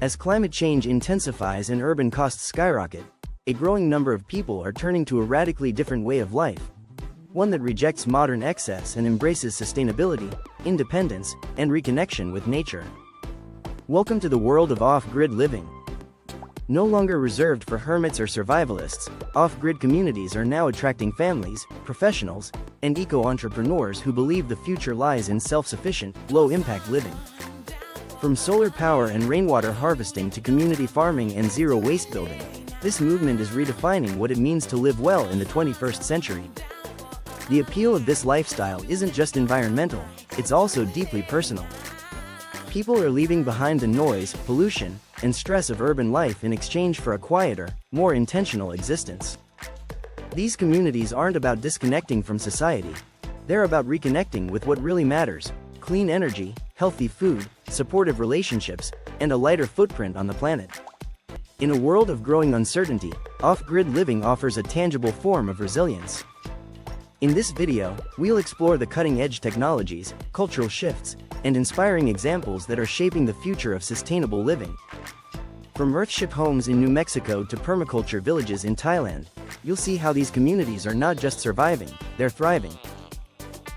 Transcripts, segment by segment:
As climate change intensifies and urban costs skyrocket, a growing number of people are turning to a radically different way of life, one that rejects modern excess and embraces sustainability, independence, and reconnection with nature. Welcome to the world of off-grid living. No longer reserved for hermits or survivalists, off-grid communities are now attracting families, professionals, and eco-entrepreneurs who believe the future lies in self-sufficient, low-impact living. From solar power and rainwater harvesting to community farming and zero-waste building, this movement is redefining what it means to live well in the 21st century. The appeal of this lifestyle isn't just environmental, it's also deeply personal. People are leaving behind the noise, pollution, and stress of urban life in exchange for a quieter, more intentional existence. These communities aren't about disconnecting from society. They're about reconnecting with what really matters: clean energy, healthy food, supportive relationships, and a lighter footprint on the planet. In a world of growing uncertainty, off-grid living offers a tangible form of resilience. In this video, we'll explore the cutting-edge technologies, cultural shifts, and inspiring examples that are shaping the future of sustainable living. From Earthship homes in New Mexico to permaculture villages in Thailand, you'll see how these communities are not just surviving, they're thriving.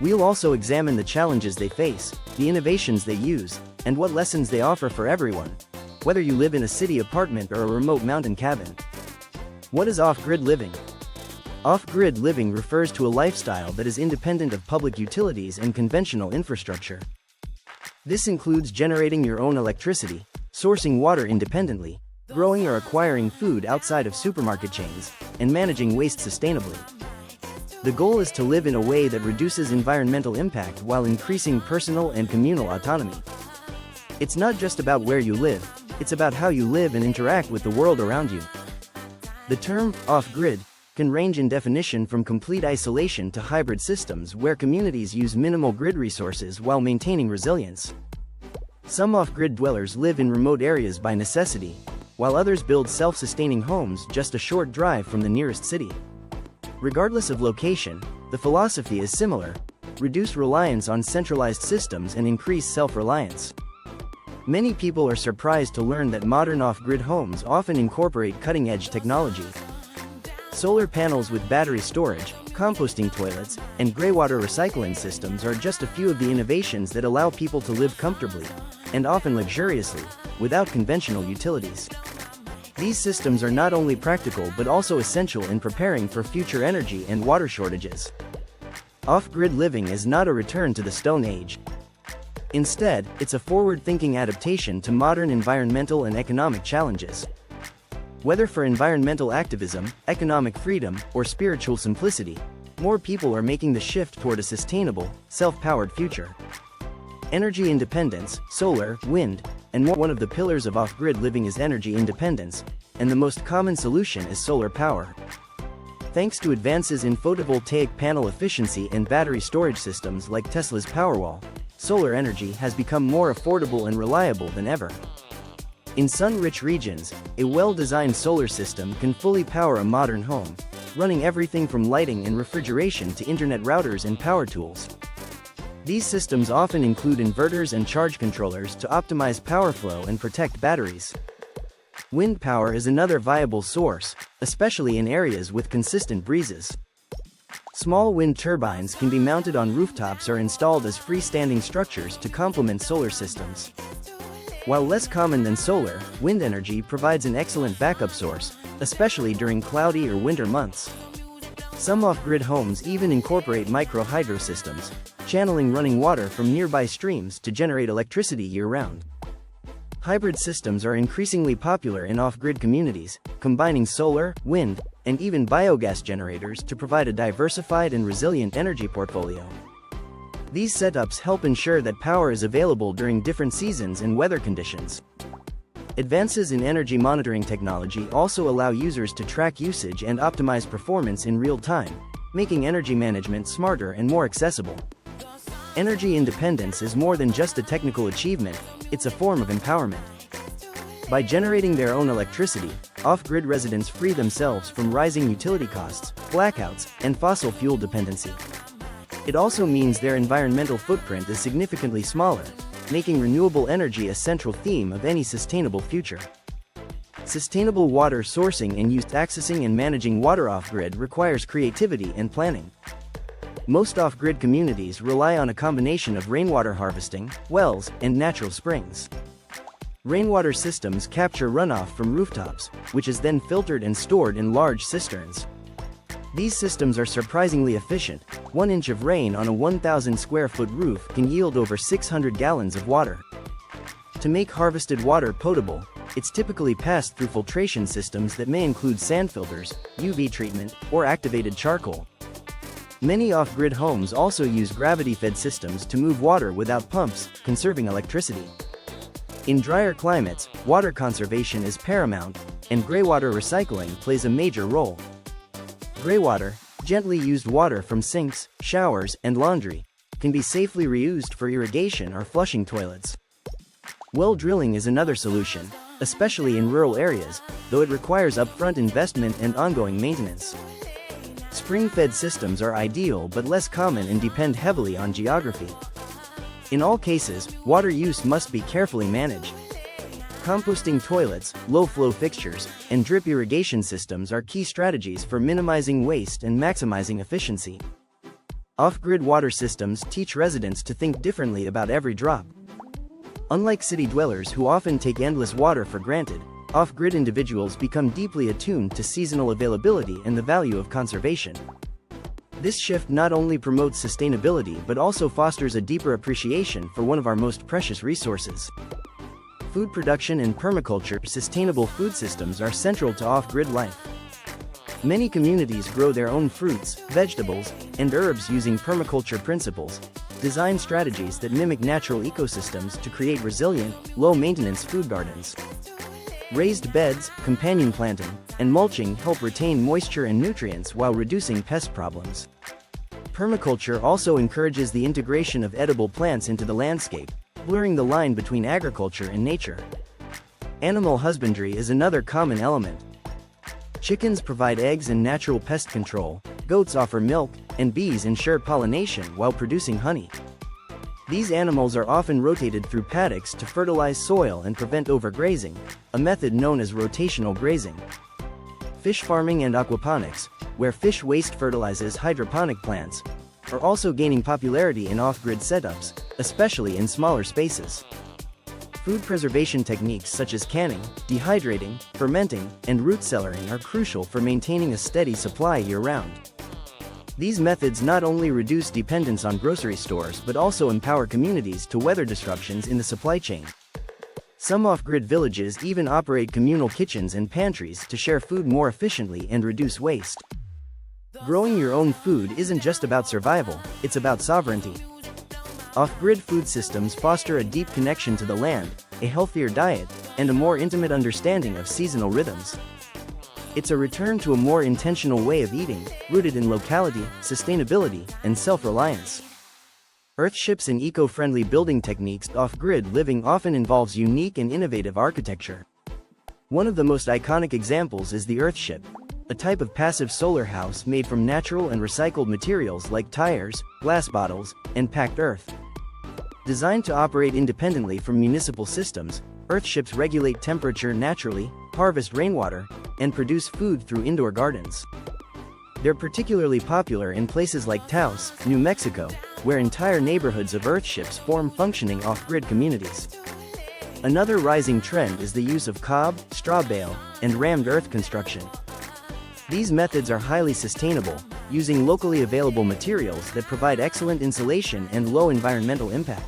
We'll also examine the challenges they face, the innovations they use, and what lessons they offer for everyone, whether you live in a city apartment or a remote mountain cabin. What is off-grid living? Off-grid living refers to a lifestyle that is independent of public utilities and conventional infrastructure. This includes generating your own electricity, sourcing water independently, growing or acquiring food outside of supermarket chains, and managing waste sustainably. The goal is to live in a way that reduces environmental impact while increasing personal and communal autonomy. It's not just about where you live, it's about how you live and interact with the world around you. The term off-grid can range in definition from complete isolation to hybrid systems where communities use minimal grid resources while maintaining resilience. Some off-grid dwellers live in remote areas by necessity, while others build self-sustaining homes just a short drive from the nearest city. Regardless of location, the philosophy is similar: reduce reliance on centralized systems and increase self-reliance. Many people are surprised to learn that modern off-grid homes often incorporate cutting-edge technology. Solar panels with battery storage, composting toilets, and greywater recycling systems are just a few of the innovations that allow people to live comfortably, and often luxuriously, without conventional utilities. These systems are not only practical but also essential in preparing for future energy and water shortages. Off-grid living is not a return to the Stone Age. Instead, it's a forward-thinking adaptation to modern environmental and economic challenges. Whether for environmental activism, economic freedom, or spiritual simplicity, more people are making the shift toward a sustainable, self-powered future. Energy independence, solar, wind, and more. One of the pillars of off-grid living is energy independence, and the most common solution is solar power. Thanks to advances in photovoltaic panel efficiency and battery storage systems like Tesla's Powerwall, solar energy has become more affordable and reliable than ever. In sun-rich regions, a well-designed solar system can fully power a modern home, running everything from lighting and refrigeration to internet routers and power tools. These systems often include inverters and charge controllers to optimize power flow and protect batteries. Wind power is another viable source, especially in areas with consistent breezes. Small wind turbines can be mounted on rooftops or installed as freestanding structures to complement solar systems. While less common than solar, wind energy provides an excellent backup source, especially during cloudy or winter months. Some off-grid homes even incorporate micro-hydro systems, channeling running water from nearby streams to generate electricity year-round. Hybrid systems are increasingly popular in off-grid communities, combining solar, wind, and even biogas generators to provide a diversified and resilient energy portfolio. These setups help ensure that power is available during different seasons and weather conditions. Advances in energy monitoring technology also allow users to track usage and optimize performance in real time, making energy management smarter and more accessible. Energy independence is more than just a technical achievement, it's a form of empowerment. By generating their own electricity, off-grid residents free themselves from rising utility costs, blackouts, and fossil fuel dependency. It also means their environmental footprint is significantly smaller, making renewable energy a central theme of any sustainable future. Sustainable water sourcing and use. Accessing and managing water off-grid requires creativity and planning. Most off-grid communities rely on a combination of rainwater harvesting, wells, and natural springs. Rainwater systems capture runoff from rooftops, which is then filtered and stored in large cisterns. These systems are surprisingly efficient. 1 inch of rain on a 1,000 square foot roof can yield over 600 gallons of water. To make harvested water potable, it's typically passed through filtration systems that may include sand filters, UV treatment, or activated charcoal. Many off-grid homes also use gravity-fed systems to move water without pumps, conserving electricity. In drier climates, water conservation is paramount, and greywater recycling plays a major role. Greywater, gently used water from sinks, showers, and laundry, can be safely reused for irrigation or flushing toilets. Well drilling is another solution, especially in rural areas, though it requires upfront investment and ongoing maintenance. Spring-fed systems are ideal but less common and depend heavily on geography. In all cases, water use must be carefully managed. Composting toilets, low-flow fixtures, and drip irrigation systems are key strategies for minimizing waste and maximizing efficiency. Off-grid water systems teach residents to think differently about every drop. Unlike city dwellers who often take endless water for granted, off-grid individuals become deeply attuned to seasonal availability and the value of conservation. This shift not only promotes sustainability but also fosters a deeper appreciation for one of our most precious resources. Food production and permaculture. Sustainable food systems are central to off-grid life. Many communities grow their own fruits, vegetables, and herbs using permaculture principles, design strategies that mimic natural ecosystems to create resilient, low-maintenance food gardens. Raised beds, companion planting, and mulching help retain moisture and nutrients while reducing pest problems. Permaculture also encourages the integration of edible plants into the landscape, blurring the line between agriculture and nature. Animal husbandry is another common element. Chickens provide eggs and natural pest control, goats offer milk, and bees ensure pollination while producing honey. These animals are often rotated through paddocks to fertilize soil and prevent overgrazing, a method known as rotational grazing. Fish farming and aquaponics, where fish waste fertilizes hydroponic plants, are also gaining popularity in off-grid setups, especially in smaller spaces. Food preservation techniques such as canning, dehydrating, fermenting, and root cellaring are crucial for maintaining a steady supply year-round. These methods not only reduce dependence on grocery stores but also empower communities to weather disruptions in the supply chain. Some off-grid villages even operate communal kitchens and pantries to share food more efficiently and reduce waste. Growing your own food isn't just about survival, it's about sovereignty. Off-grid food systems foster a deep connection to the land, a healthier diet, and a more intimate understanding of seasonal rhythms. It's a return to a more intentional way of eating, rooted in locality, sustainability, and self-reliance. Earthships and eco-friendly building techniques. Off-grid living often involves unique and innovative architecture. One of the most iconic examples is the Earthship, a type of passive solar house made from natural and recycled materials like tires, glass bottles, and packed earth. Designed to operate independently from municipal systems, Earthships regulate temperature naturally, harvest rainwater, and produce food through indoor gardens. They're particularly popular in places like Taos, New Mexico, where entire neighborhoods of Earthships form functioning off-grid communities. Another rising trend is the use of cob, straw bale, and rammed earth construction. These methods are highly sustainable, using locally available materials that provide excellent insulation and low environmental impact.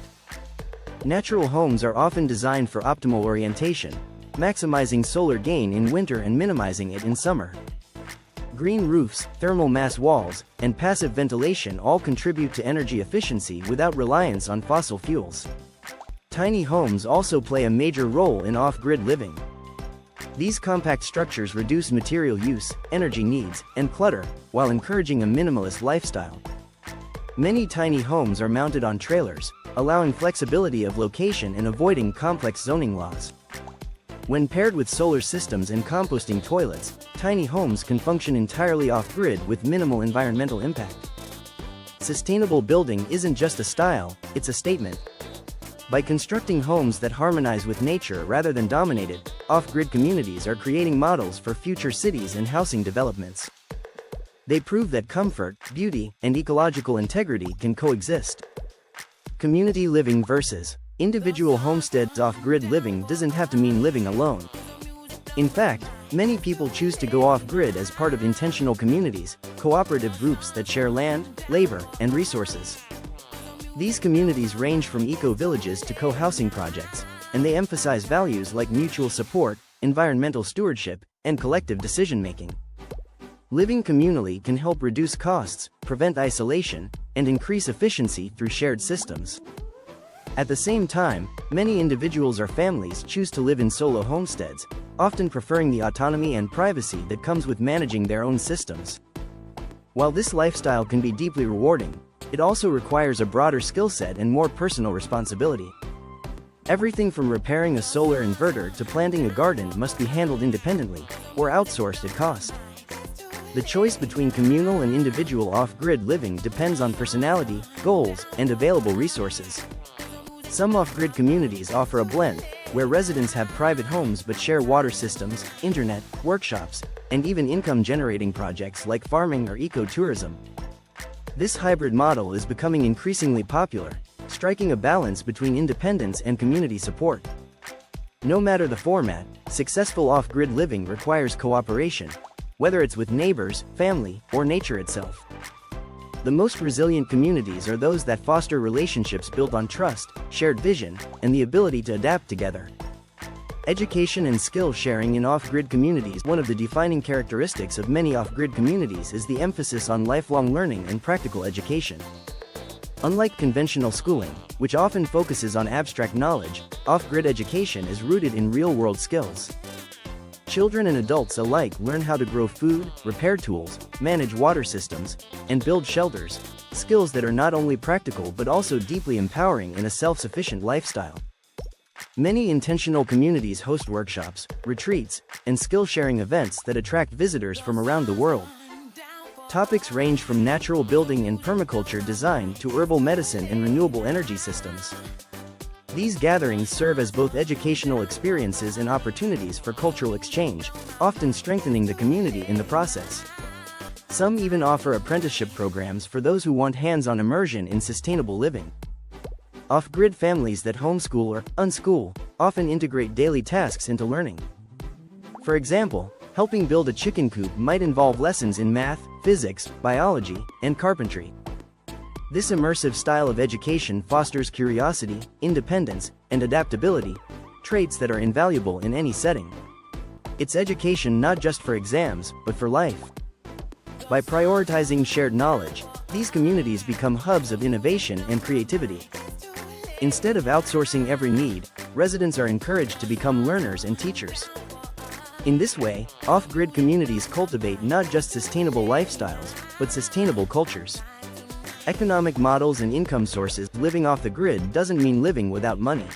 Natural homes are often designed for optimal orientation, maximizing solar gain in winter and minimizing it in summer. Green roofs, thermal mass walls, and passive ventilation all contribute to energy efficiency without reliance on fossil fuels. Tiny homes also play a major role in off-grid living. These compact structures reduce material use, energy needs, and clutter, while encouraging a minimalist lifestyle. Many tiny homes are mounted on trailers, allowing flexibility of location and avoiding complex zoning laws. When paired with solar systems and composting toilets, tiny homes can function entirely off-grid with minimal environmental impact. Sustainable building isn't just a style, it's a statement. By constructing homes that harmonize with nature rather than dominate it, off-grid communities are creating models for future cities and housing developments. They prove that comfort, beauty, and ecological integrity can coexist. Community living versus individual homesteads. Off-grid living doesn't have to mean living alone. In fact, many people choose to go off-grid as part of intentional communities, cooperative groups that share land, labor, and resources. These communities range from eco-villages to co-housing projects, and they emphasize values like mutual support, environmental stewardship, and collective decision-making. Living communally can help reduce costs, prevent isolation, and increase efficiency through shared systems. At the same time, many individuals or families choose to live in solo homesteads, often preferring the autonomy and privacy that comes with managing their own systems. While this lifestyle can be deeply rewarding, it also requires a broader skill set and more personal responsibility. Everything from repairing a solar inverter to planting a garden must be handled independently, or outsourced at cost. The choice between communal and individual off-grid living depends on personality, goals, and available resources. Some off-grid communities offer a blend, where residents have private homes but share water systems, internet, workshops, and even income-generating projects like farming or ecotourism. This hybrid model is becoming increasingly popular, striking a balance between independence and community support. No matter the format, successful off-grid living requires cooperation, whether it's with neighbors, family, or nature itself. The most resilient communities are those that foster relationships built on trust, shared vision, and the ability to adapt together. Education and skill sharing in off-grid communities. One of the defining characteristics of many off-grid communities is the emphasis on lifelong learning and practical education. Unlike conventional schooling, which often focuses on abstract knowledge, off-grid education is rooted in real-world skills. Children and adults alike learn how to grow food, repair tools, manage water systems, and build shelters, skills that are not only practical but also deeply empowering in a self-sufficient lifestyle. Many intentional communities host workshops, retreats, and skill-sharing events that attract visitors from around the world. Topics range from natural building and permaculture design to herbal medicine and renewable energy systems. These gatherings serve as both educational experiences and opportunities for cultural exchange, often strengthening the community in the process. Some even offer apprenticeship programs for those who want hands-on immersion in sustainable living. Off-grid families that homeschool or unschool often integrate daily tasks into learning. For example, helping build a chicken coop might involve lessons in math, physics, biology, and carpentry. This immersive style of education fosters curiosity, independence, and adaptability, traits that are invaluable in any setting. It's education not just for exams, but for life. By prioritizing shared knowledge, these communities become hubs of innovation and creativity. Instead of outsourcing every need, residents are encouraged to become learners and teachers. In this way, off-grid communities cultivate not just sustainable lifestyles, but sustainable cultures. Economic models and income sources. Living off the grid doesn't mean living without money.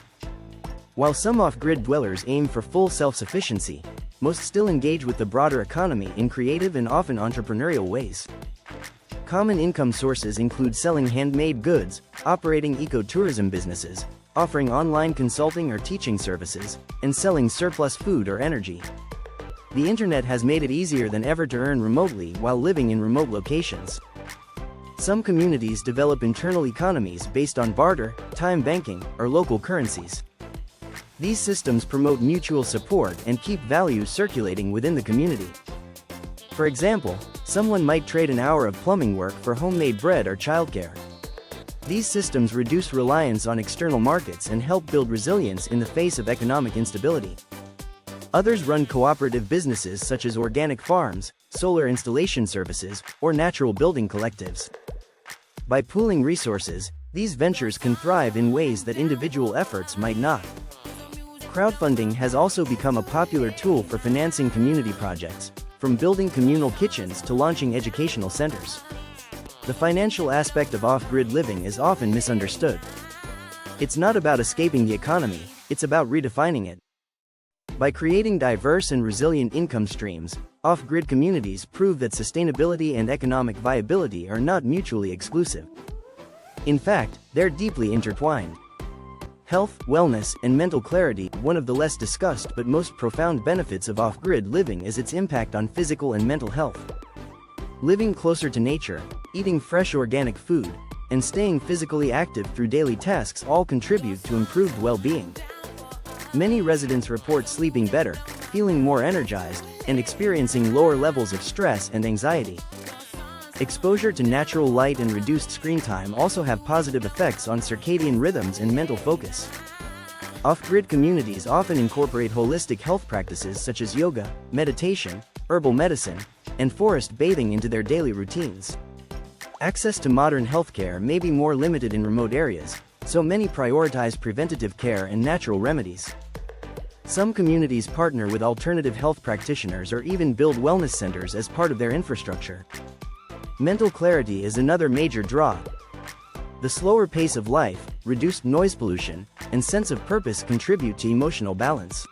While some off-grid dwellers aim for full self-sufficiency, most still engage with the broader economy in creative and often entrepreneurial ways. Common income sources include selling handmade goods, operating ecotourism businesses, offering online consulting or teaching services, and selling surplus food or energy. The internet has made it easier than ever to earn remotely while living in remote locations. Some communities develop internal economies based on barter, time banking, or local currencies. These systems promote mutual support and keep value circulating within the community. For example, someone might trade an hour of plumbing work for homemade bread or childcare. These systems reduce reliance on external markets and help build resilience in the face of economic instability. Others run cooperative businesses such as organic farms, solar installation services, or natural building collectives. By pooling resources, these ventures can thrive in ways that individual efforts might not. Crowdfunding has also become a popular tool for financing community projects, from building communal kitchens to launching educational centers. The financial aspect of off-grid living is often misunderstood. It's not about escaping the economy, it's about redefining it. By creating diverse and resilient income streams, off-grid communities prove that sustainability and economic viability are not mutually exclusive. In fact, they're deeply intertwined. Health, wellness, and mental clarity. One of the less discussed but most profound benefits of off-grid living is its impact on physical and mental health. Living closer to nature, eating fresh organic food, and staying physically active through daily tasks all contribute to improved well-being. Many residents report sleeping better, feeling more energized, and experiencing lower levels of stress and anxiety. Exposure to natural light and reduced screen time also have positive effects on circadian rhythms and mental focus. Off-grid communities often incorporate holistic health practices such as yoga, meditation, herbal medicine, and forest bathing into their daily routines. Access to modern healthcare may be more limited in remote areas, so many prioritize preventative care and natural remedies. Some communities partner with alternative health practitioners or even build wellness centers as part of their infrastructure. Mental clarity is another major draw. The slower pace of life, reduced noise pollution, and sense of purpose contribute to emotional balance.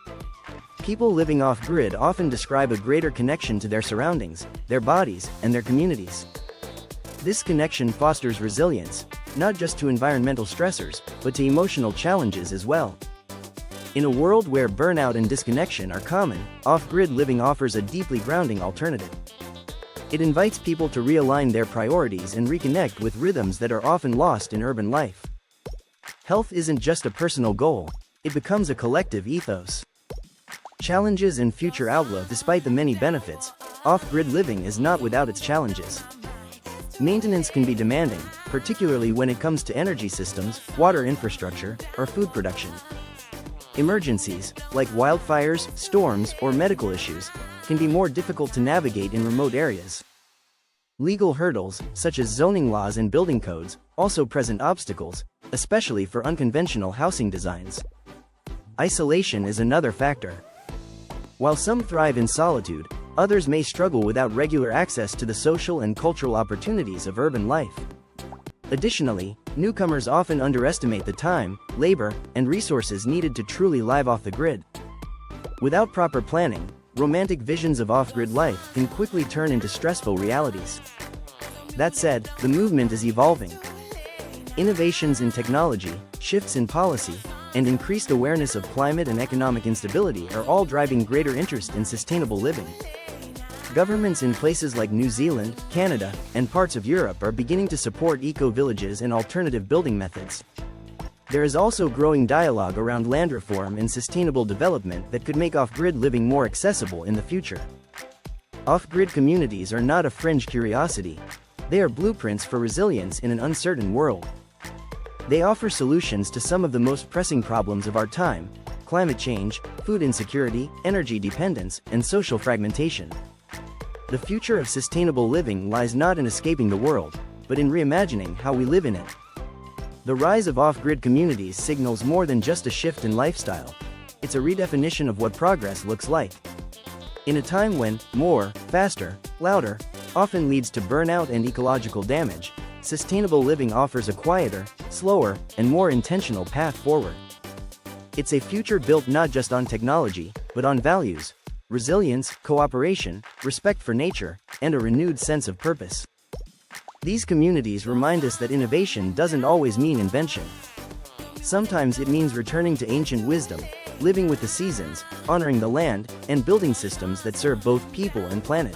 People living off-grid often describe a greater connection to their surroundings, their bodies, and their communities. This connection fosters resilience, not just to environmental stressors, but to emotional challenges as well. In a world where burnout and disconnection are common, off-grid living offers a deeply grounding alternative. It invites people to realign their priorities and reconnect with rhythms that are often lost in urban life. Health isn't just a personal goal, it becomes a collective ethos. Challenges and future outlook. Despite the many benefits, off-grid living is not without its challenges. Maintenance can be demanding, particularly when it comes to energy systems, water infrastructure, or food production. Emergencies, like wildfires, storms, or medical issues, can be more difficult to navigate in remote areas. Legal hurdles, such as zoning laws and building codes, also present obstacles, especially for unconventional housing designs. Isolation is another factor. While some thrive in solitude, others may struggle without regular access to the social and cultural opportunities of urban life. Additionally, newcomers often underestimate the time, labor, and resources needed to truly live off the grid. Without proper planning, romantic visions of off-grid life can quickly turn into stressful realities. That said, the movement is evolving. Innovations in technology, shifts in policy, and increased awareness of climate and economic instability are all driving greater interest in sustainable living. Governments in places like New Zealand, Canada, and parts of Europe are beginning to support eco-villages and alternative building methods. There is also growing dialogue around land reform and sustainable development that could make off-grid living more accessible in the future. Off-grid communities are not a fringe curiosity. They are blueprints for resilience in an uncertain world. They offer solutions to some of the most pressing problems of our time: climate change, food insecurity, energy dependence, and social fragmentation. The future of sustainable living lies not in escaping the world, but in reimagining how we live in it. The rise of off-grid communities signals more than just a shift in lifestyle. It's a redefinition of what progress looks like. In a time when more, faster, louder often leads to burnout and ecological damage, sustainable living offers a quieter, slower, and more intentional path forward. It's a future built not just on technology, but on values: resilience, cooperation, respect for nature, and a renewed sense of purpose. These communities remind us that innovation doesn't always mean invention. Sometimes it means returning to ancient wisdom, living with the seasons, honoring the land, and building systems that serve both people and planet.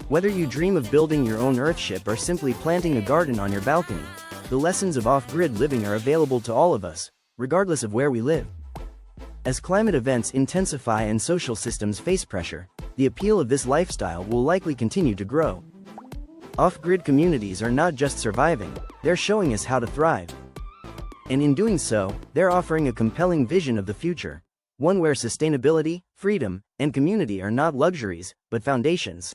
Whether you dream of building your own Earthship or simply planting a garden on your balcony, the lessons of off-grid living are available to all of us, regardless of where we live. As climate events intensify and social systems face pressure, the appeal of this lifestyle will likely continue to grow. Off-grid communities are not just surviving, they're showing us how to thrive. And in doing so, they're offering a compelling vision of the future, one where sustainability, freedom, and community are not luxuries, but foundations.